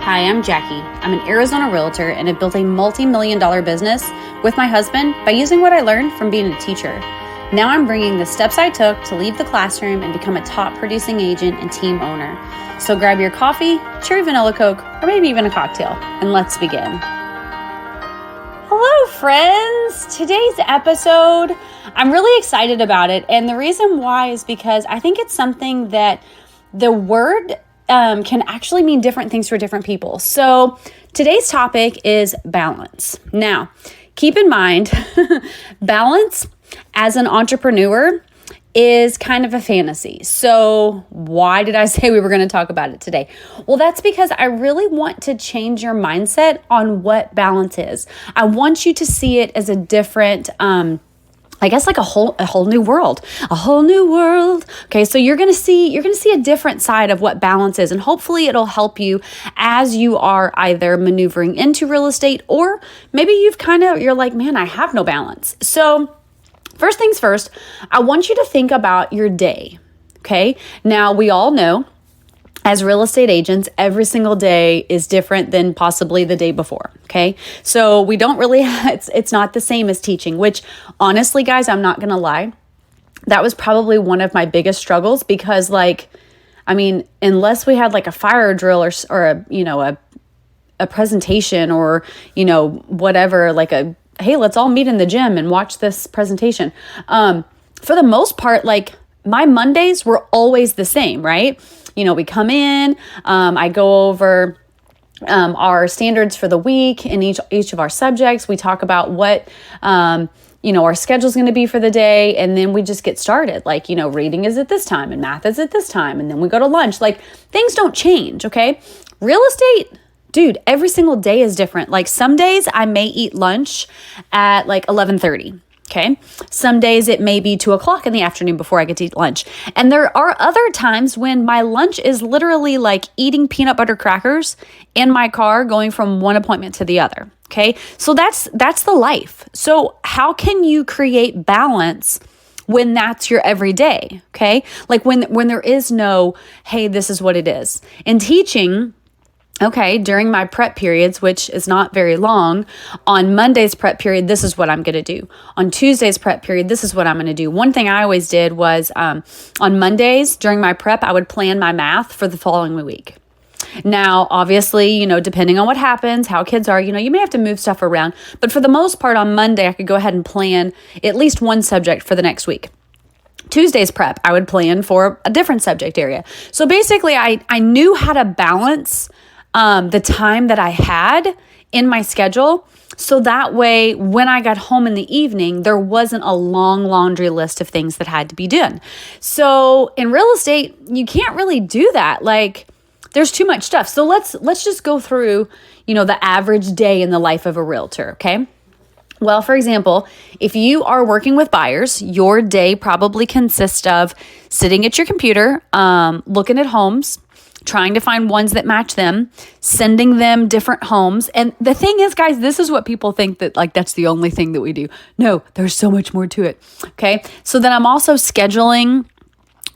Hi, I'm Jackie. I'm an Arizona realtor and have built a multi-million-dollar business with my husband by using what I learned from being a teacher. Now I'm bringing the steps I took to leave the classroom and become a top producing agent and team owner. So grab your coffee, cherry vanilla Coke, or maybe even a cocktail, and let's begin. Hello, friends. Today's episode, I'm really excited about it. And the reason why is because I think it's something that the word can actually mean different things for different people. So today's topic is balance. Now, keep in mind, balance as an entrepreneur is kind of a fantasy. So why did I say we were going to talk about it today? Well, that's because I really want to change your mindset on what balance is. I want you to see it as a different, like a whole new world, Okay. So you're going to see a different side of what balance is, and hopefully it'll help you as you are either maneuvering into real estate, or maybe you're like, man, I have no balance. So first things first, I want you to think about your day. Okay. Now we all know, as real estate agents, every single day is different than possibly the day before, okay? So we don't really, it's not the same as teaching, which honestly, guys, I'm not going to lie. That was probably one of my biggest struggles because unless we had like a fire drill or a presentation or, whatever, hey, let's all meet in the gym and watch this presentation. For the most part, my Mondays were always the same, right? We come in, I go over our standards for the week in each of our subjects. We talk about what, our schedule is going to be for the day. And then we just get started. Reading is at this time and math is at this time. And then we go to lunch. Things don't change, okay? Real estate, dude, every single day is different. Some days I may eat lunch at 11:30. Okay. Some days it may be 2:00 in the afternoon before I get to eat lunch. And there are other times when my lunch is literally eating peanut butter crackers in my car going from one appointment to the other. Okay. So that's the life. So how can you create balance when that's your everyday? Okay. When there is no, hey, this is what it is. In teaching, okay, during my prep periods, which is not very long, on Monday's prep period, this is what I'm going to do. On Tuesday's prep period, this is what I'm going to do. One thing I always did was on Mondays during my prep, I would plan my math for the following week. Now, obviously, depending on what happens, how kids are, you may have to move stuff around. But for the most part, on Monday, I could go ahead and plan at least one subject for the next week. Tuesday's prep, I would plan for a different subject area. So basically, I knew how to balance the time that I had in my schedule. So that way, when I got home in the evening, there wasn't a long laundry list of things that had to be done. So in real estate, you can't really do that. There's too much stuff. So let's just go through, the average day in the life of a realtor. Okay. Well, for example, if you are working with buyers, your day probably consists of sitting at your computer, looking at homes, trying to find ones that match them, sending them different homes. And the thing is, guys, this is what people think that that's the only thing that we do. No, there's so much more to it. Okay. So then I'm also scheduling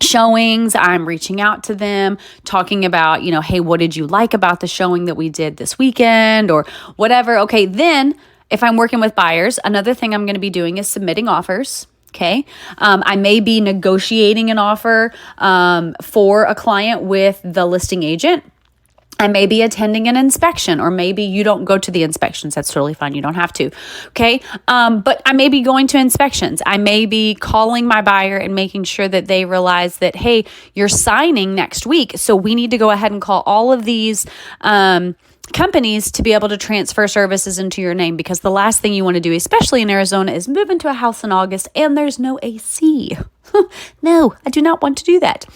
showings. I'm reaching out to them, talking about, hey, what did you like about the showing that we did this weekend or whatever? Okay. Then if I'm working with buyers, another thing I'm going to be doing is submitting offers. Okay. I may be negotiating an offer for a client with the listing agent. I may be attending an inspection, or maybe you don't go to the inspections. That's totally fine. You don't have to. Okay. But I may be going to inspections. I may be calling my buyer and making sure that they realize that, hey, you're signing next week. So we need to go ahead and call all of these companies to be able to transfer services into your name, because the last thing you want to do, especially in Arizona, is move into a house in August and there's no AC. No, I do not want to do that.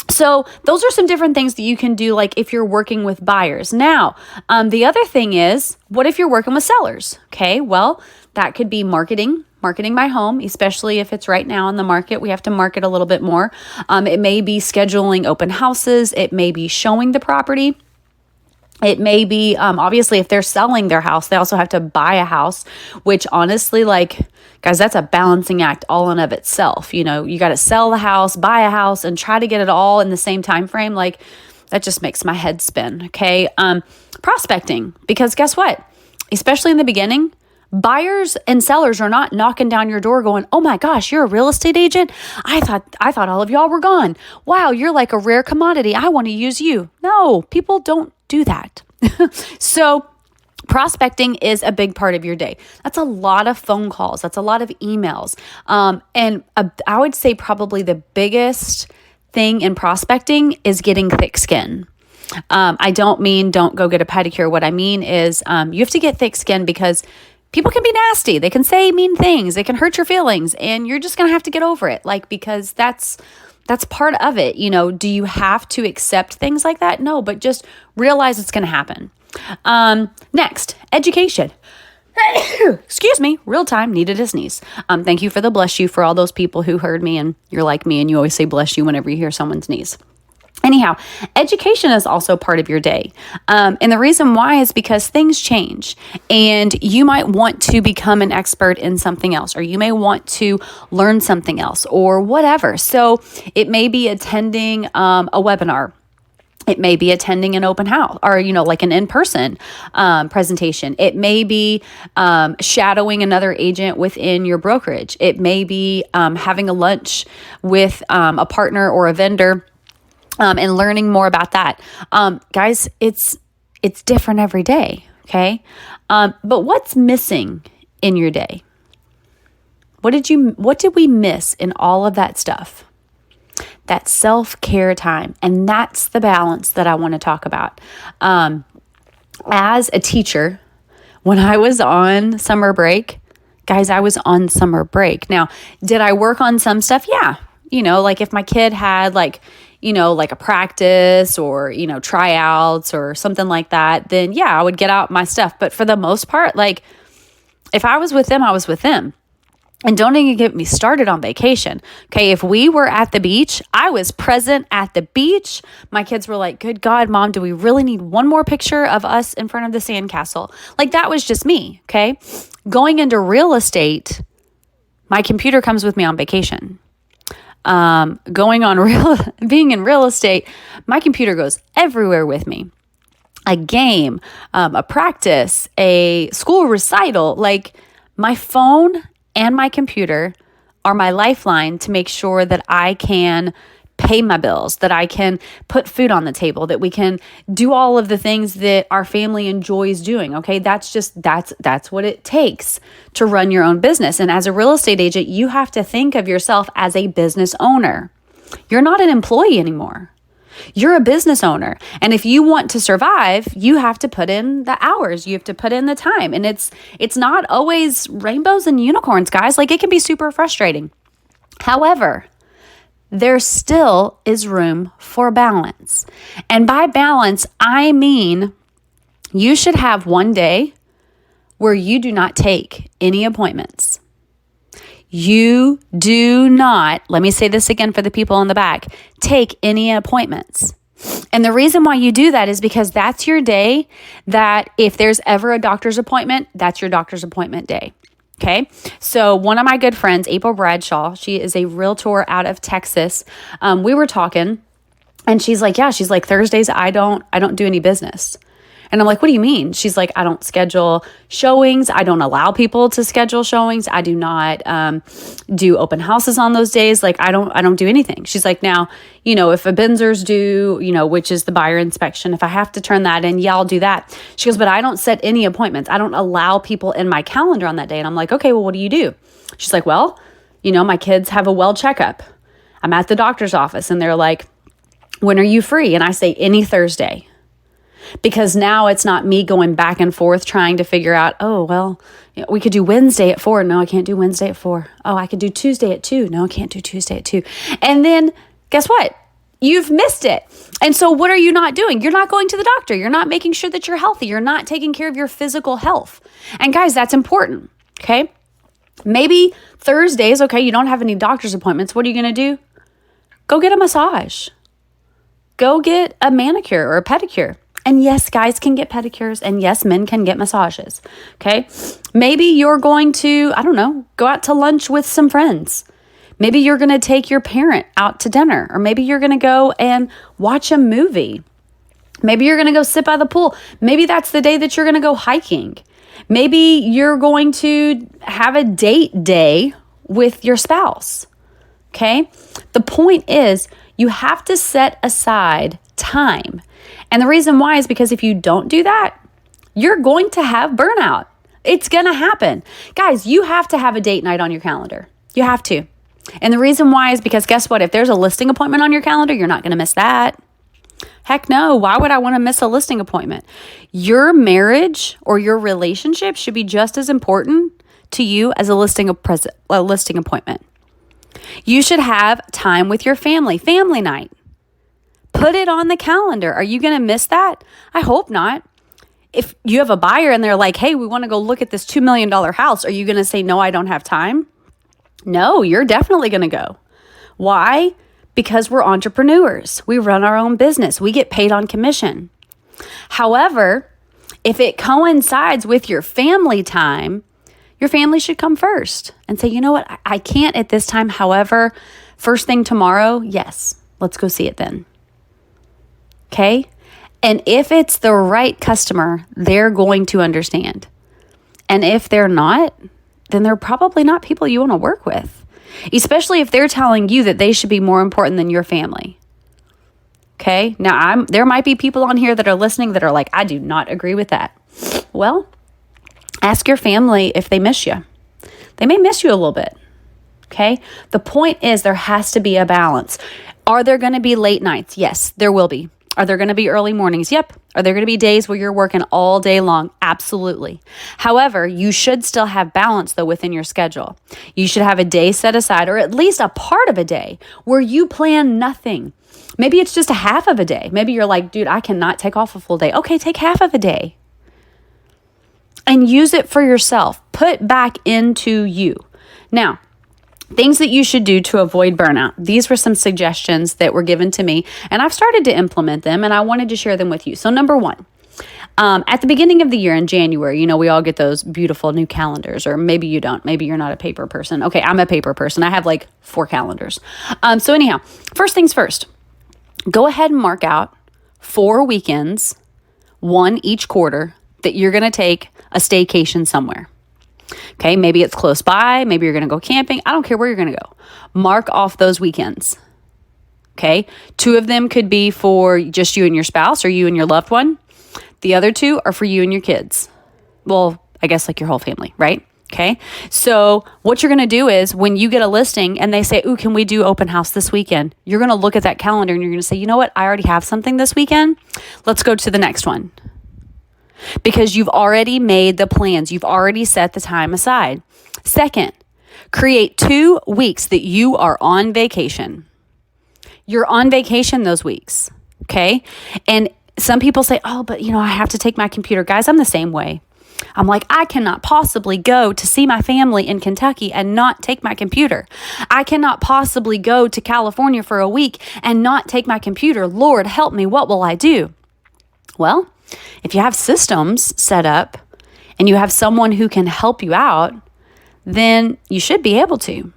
So those are some different things that you can do, if you're working with buyers. Now, the other thing is, what if you're working with sellers? Okay, well, that could be marketing my home, especially if it's right now in the market. We have to market a little bit more. It may be scheduling open houses. It may be showing the property. It may be, obviously, if they're selling their house, they also have to buy a house, which honestly, guys, that's a balancing act all in of itself. You got to sell the house, buy a house, and try to get it all in the same time frame. That just makes my head spin. Okay. Prospecting, because guess what? Especially in the beginning, buyers and sellers are not knocking down your door going, "Oh my gosh, you're a real estate agent? I thought all of y'all were gone. Wow, you're like a rare commodity. I want to use you." No, people don't do that. So prospecting is a big part of your day. That's a lot of phone calls. That's a lot of emails. I would say probably the biggest thing in prospecting is getting thick skin. I don't mean don't go get a pedicure. What I mean is you have to get thick skin because people can be nasty. They can say mean things. They can hurt your feelings, and you're just going to have to get over it. Because that's part of it. Do you have to accept things like that? No, but just realize it's going to happen. Next, education. Excuse me, real time, needed a sneeze. Thank you for the bless you for all those people who heard me and you're like me and you always say bless you whenever you hear someone sneeze. Anyhow, education is also part of your day. And the reason why is because things change and you might want to become an expert in something else, or you may want to learn something else or whatever. So it may be attending a webinar. It may be attending an open house or, like an in-person presentation. It may be shadowing another agent within your brokerage. It may be having a lunch with a partner or a vendor and learning more about that. Guys, it's different every day, okay? But what's missing in your day? What did we miss in all of that stuff? That self-care time. And that's the balance that I want to talk about. As a teacher, when I was on summer break, guys, I was on summer break. Now, did I work on some stuff? Yeah. Like if my kid had like a practice or, tryouts or something like that, then yeah, I would get out my stuff. But for the most part, like if I was with them, I was with them. And don't even get me started on vacation. Okay, if we were at the beach, I was present at the beach. My kids were like, "Good God, Mom, do we really need one more picture of us in front of the sandcastle?" Like that was just me, okay? Going into real estate, my computer comes with me on vacation. Being in real estate, my computer goes everywhere with me. A game, a practice, a school recital, like my phone and my computer are my lifeline to make sure that I can pay my bills, that I can put food on the table, that we can do all of the things that our family enjoys doing. Okay. That's what it takes to run your own business. And as a real estate agent, you have to think of yourself as a business owner. You're not an employee anymore. You're a business owner. And if you want to survive, you have to put in the hours. You have to put in the time. And it's not always rainbows and unicorns, guys. Like it can be super frustrating. However, there still is room for balance. And by balance, I mean you should have one day where you do not take any appointments. You do not, let me say this again for the people in the back, take any appointments. And the reason why you do that is because that's your day that if there's ever a doctor's appointment, that's your doctor's appointment day. Okay. So one of my good friends, April Bradshaw, she is a realtor out of Texas. We were talking and she's like, Thursdays, I don't do any business. And I'm like, "What do you mean?" She's like, "I don't schedule showings. I don't allow people to schedule showings. I do not do open houses on those days. Like I don't do anything." She's like, "Now, if a Benzer's due, which is the buyer inspection, if I have to turn that in, yeah, I'll do that." She goes, "But I don't set any appointments. I don't allow people in my calendar on that day." And I'm like, "Okay, well, what do you do?" She's like, "Well, my kids have a well checkup. I'm at the doctor's office and they're like, 'When are you free?' And I say, 'Any Thursday.' Because now it's not me going back and forth trying to figure out, we could do Wednesday at 4. No, I can't do Wednesday at 4. Oh, I could do Tuesday at 2. No, I can't do Tuesday at 2. And then guess what? You've missed it. And so what are you not doing? You're not going to the doctor. You're not making sure that you're healthy. You're not taking care of your physical health. And guys, that's important. Okay. Maybe Thursdays, okay, you don't have any doctor's appointments. What are you going to do? Go get a massage. Go get a manicure or a pedicure. And yes, guys can get pedicures, and yes, men can get massages, okay? Maybe you're going to, go out to lunch with some friends. Maybe you're going to take your parent out to dinner, or maybe you're going to go and watch a movie. Maybe you're going to go sit by the pool. Maybe that's the day that you're going to go hiking. Maybe you're going to have a date day with your spouse. Okay? The point is you have to set aside time. And the reason why is because if you don't do that, you're going to have burnout. It's going to happen. Guys, you have to have a date night on your calendar. You have to. And the reason why is because guess what? If there's a listing appointment on your calendar, you're not going to miss that. Heck no. Why would I want to miss a listing appointment? Your marriage or your relationship should be just as important to you as a listing appointment. You should have time with your family night. Put it on the calendar. Are you going to miss that? I hope not. If you have a buyer and they're like, hey, we want to go look at this $2 million house, are you going to say, no, I don't have time? No, you're definitely going to go. Why? Because we're entrepreneurs. We run our own business. We get paid on commission. However, if it coincides with your family time, your family should come first and say, you know what? I can't at this time. However, first thing tomorrow, yes, let's go see it then. Okay? And if it's the right customer, they're going to understand. And if they're not, then they're probably not people you want to work with, especially if they're telling you that they should be more important than your family. Okay? Now, there might be people on here that are listening that are like, I do not agree with that. Well, ask your family if they miss you. They may miss you a little bit. Okay? The point is there has to be a balance. Are there going to be late nights? Yes, there will be. Are there going to be early mornings? Yep. Are there going to be days where you're working all day long? Absolutely. However, you should still have balance though within your schedule. You should have a day set aside, or at least a part of a day where you plan nothing. Maybe it's just a half of a day. Maybe you're like, dude, I cannot take off a full day. Okay, take half of a day and use it for yourself. Put back into you. Now, things that you should do to avoid burnout. These were some suggestions that were given to me, and I've started to implement them, and I wanted to share them with you. So number one, at the beginning of the year in January, we all get those beautiful new calendars, or maybe you don't. Maybe you're not a paper person. Okay, I'm a paper person. I have like 4 calendars. So anyhow, first things first, go ahead and mark out 4 weekends, 1 each quarter, that you're going to take a staycation somewhere. Okay, maybe it's close by. Maybe you're going to go camping. I don't care where you're going to go. Mark off those weekends. Okay, 2 of them could be for just you and your spouse or you and your loved one. The other 2 are for you and your kids. Well, I guess like your whole family, right? Okay, so what you're going to do is when you get a listing and they say, ooh, can we do open house this weekend? You're going to look at that calendar and you're going to say, you know what? I already have something this weekend. Let's go to the next one. Because you've already made the plans. You've already set the time aside. Second, create 2 weeks that you are on vacation. You're on vacation those weeks, okay? And some people say, oh, but I have to take my computer. Guys, I'm the same way. I'm like, I cannot possibly go to see my family in Kentucky and not take my computer. I cannot possibly go to California for a week and not take my computer. Lord, help me. What will I do? Well, if you have systems set up and you have someone who can help you out, then you should be able to.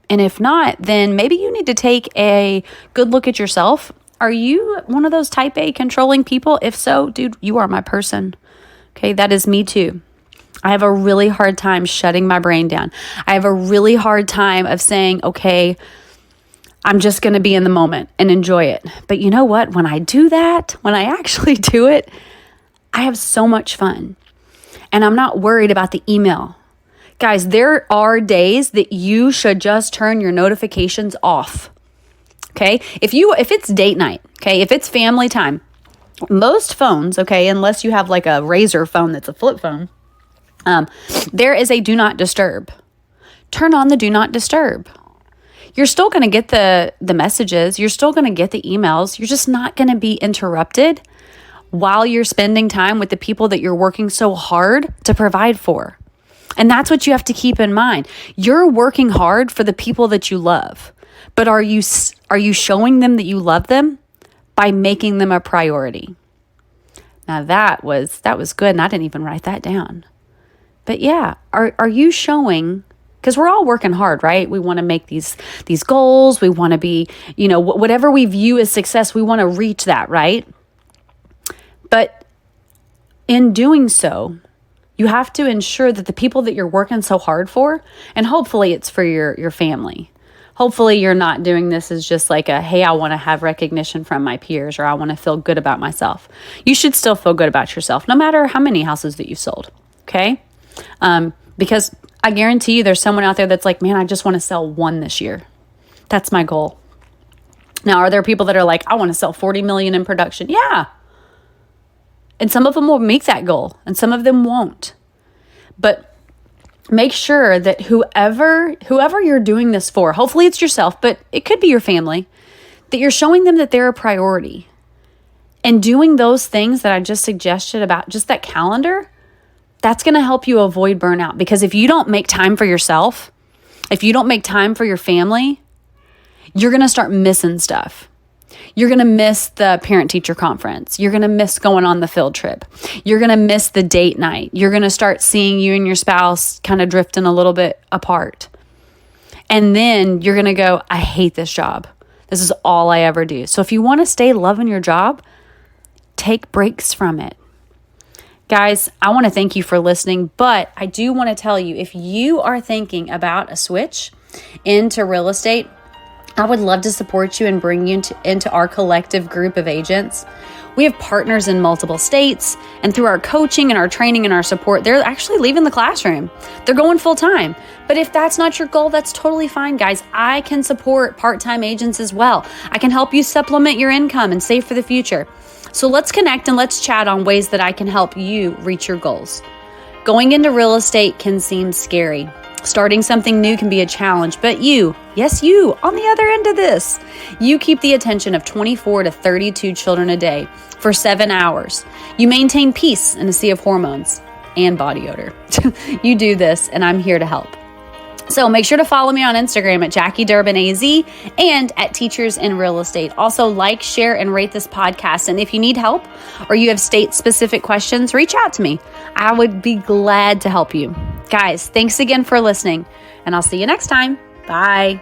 And if not, then maybe you need to take a good look at yourself. Are you one of those type A controlling people? If so, dude, you are my person. Okay, that is me too. I have a really hard time shutting my brain down. I have a really hard time of saying, okay, I'm just going to be in the moment and enjoy it. But you know what? When I do that, when I actually do it, I have so much fun. And I'm not worried about the email. Guys, there are days that you should just turn your notifications off. Okay? If it's date night, okay, if it's family time, most phones, okay, unless you have like a Razr phone that's a flip phone, there is a do not disturb. Turn on the do not disturb. You're still going to get the messages. You're still going to get the emails. You're just not going to be interrupted while you're spending time with the people that you're working so hard to provide for. And that's what you have to keep in mind. You're working hard for the people that you love. But are you showing them that you love them by making them a priority? Now that was good, and I didn't even write that down. But yeah, are you showing? Because we're all working hard, right? We want to make these goals. We want to be, whatever we view as success, we want to reach that, right? But in doing so, you have to ensure that the people that you're working so hard for, and hopefully it's for your family. Hopefully you're not doing this as just like a, hey, I want to have recognition from my peers, or I want to feel good about myself. You should still feel good about yourself, no matter how many houses that you sold. Okay? Because I guarantee you there's someone out there that's like, man, I just want to sell one this year. That's my goal. Now, are there people that are like, I want to sell 40 million in production? Yeah. And some of them will make that goal and some of them won't. But make sure that whoever you're doing this for, hopefully it's yourself, but it could be your family, that you're showing them that they're a priority. And doing those things that I just suggested about just that calendar, that's going to help you avoid burnout. Because if you don't make time for yourself, if you don't make time for your family, you're going to start missing stuff. You're going to miss the parent-teacher conference. You're going to miss going on the field trip. You're going to miss the date night. You're going to start seeing you and your spouse kind of drifting a little bit apart. And then you're going to go, I hate this job. This is all I ever do. So if you want to stay loving your job, take breaks from it. Guys, I want to thank you for listening, but I do want to tell you, if you are thinking about a switch into real estate, I would love to support you and bring you into our collective group of agents. We have partners in multiple states, and through our coaching and our training and our support, they're actually leaving the classroom. They're going full time. But if that's not your goal, that's totally fine, guys. I can support part-time agents as well. I can help you supplement your income and save for the future. So let's connect and let's chat on ways that I can help you reach your goals. Going into real estate can seem scary. Starting something new can be a challenge, but you, yes, you, on the other end of this, you keep the attention of 24 to 32 children a day for 7 hours. You maintain peace in a sea of hormones and body odor. You do this, and I'm here to help. So make sure to follow me on Instagram at Jackie Durbin AZ and at Teachers in Real Estate. Also, like, share, and rate this podcast. And if you need help or you have state-specific questions, reach out to me. I would be glad to help you. Guys, thanks again for listening, and I'll see you next time. Bye.